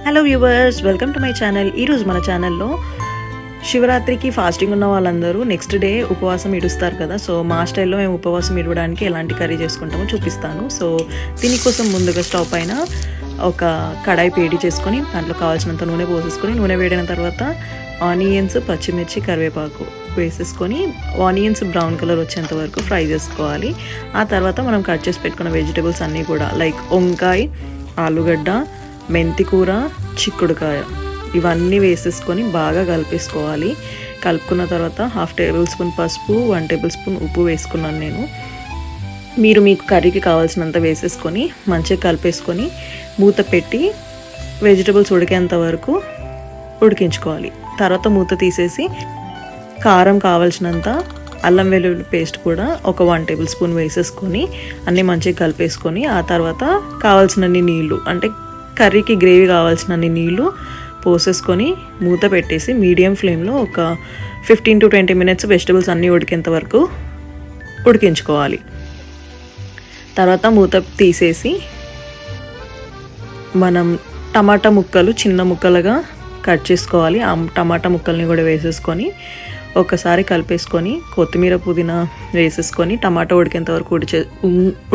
Hello viewers, welcome to my channel. ఈరోజు మన ఛానల్లో శివరాత్రికి ఫాస్టింగ్ ఉన్న వాళ్ళందరూ నెక్స్ట్ డే ఉపవాసం ఇడుస్తారు కదా. సో మా స్టైల్లో మేము ఉపవాసం ఇడవడానికి ఎలాంటి కర్రీ చేసుకుంటామో చూపిస్తాను. సో దీనికోసం ముందుగా స్టవ్ పైన ఒక కడాయి వేడి చేసుకొని దాంట్లో కావాల్సినంత నూనె పోసేసుకొని, నూనె వేడిన తర్వాత ఆనియన్స్, పచ్చిమిర్చి, కరివేపాకు వేసేసుకొని ఆనియన్స్ బ్రౌన్ కలర్ వచ్చేంత వరకు ఫ్రై చేసుకోవాలి. ఆ తర్వాత మనం కట్ చేసి పెట్టుకున్న వెజిటేబుల్స్ అన్నీ కూడా లైక్ వంకాయ, ఆలుగడ్డ, మెంతి కూర, చిక్కుడుకాయ ఇవన్నీ వేసేసుకొని బాగా కలిపేసుకోవాలి. కలుపుకున్న తర్వాత 1/2 టేబుల్ స్పూన్ పసుపు, 1 టేబుల్ స్పూన్ ఉప్పు వేసుకున్నాను నేను. మీరు మీకు కర్రీకి కావాల్సినంత వేసేసుకొని మంచిగా కలిపేసుకొని మూత పెట్టి వెజిటేబుల్స్ ఉడికేంత వరకు ఉడికించుకోవాలి. తర్వాత మూత తీసేసి కారం కావాల్సినంత, అల్లం వెల్లుల్లి పేస్ట్ కూడా ఒక 1 టేబుల్ స్పూన్ వేసేసుకొని అన్నీ మంచిగా కలిపేసుకొని ఆ తర్వాత కావాల్సినన్ని నీళ్ళు, అంటే కర్రీకి గ్రేవీ కావాల్సినన్ని నీళ్ళు పోసేసుకొని మూత పెట్టేసి మీడియం ఫ్లేమ్లో ఒక 15 to 20 మినిట్స్ వెజిటబుల్స్ అన్నీ ఉడికేంత వరకు ఉడికించుకోవాలి. తర్వాత మూత తీసేసి మనం టమాటా ముక్కలు చిన్న ముక్కలుగా కట్ చేసుకోవాలి. ఆ టమాటా ముక్కల్ని కూడా వేసేసుకొని ఒకసారి కలిపేసుకొని కొత్తిమీర, పుదీనా వేసేసుకొని టమాటా ఉడికేంత వరకు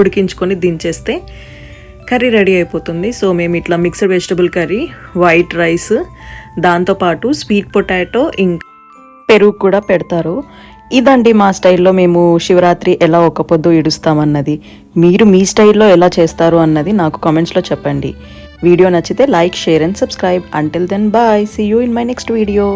ఉడికించుకొని దించేస్తే కర్రీ రెడీ అయిపోతుంది. సో మేము ఇట్లా mixed vegetable curry, white rice, దాంతోపాటు స్వీట్ పొటాటో, ఇంకా పెరుగు కూడా పెడతారు. ఇదండి మా స్టైల్లో మేము శివరాత్రి ఎలా ఒక పొద్దు ఇడుస్తామన్నది. మీరు మీ స్టైల్లో ఎలా చేస్తారు అన్నది నాకు కామెంట్స్లో చెప్పండి. వీడియో నచ్చితే like, share and subscribe. Until then bye, see you in my next video.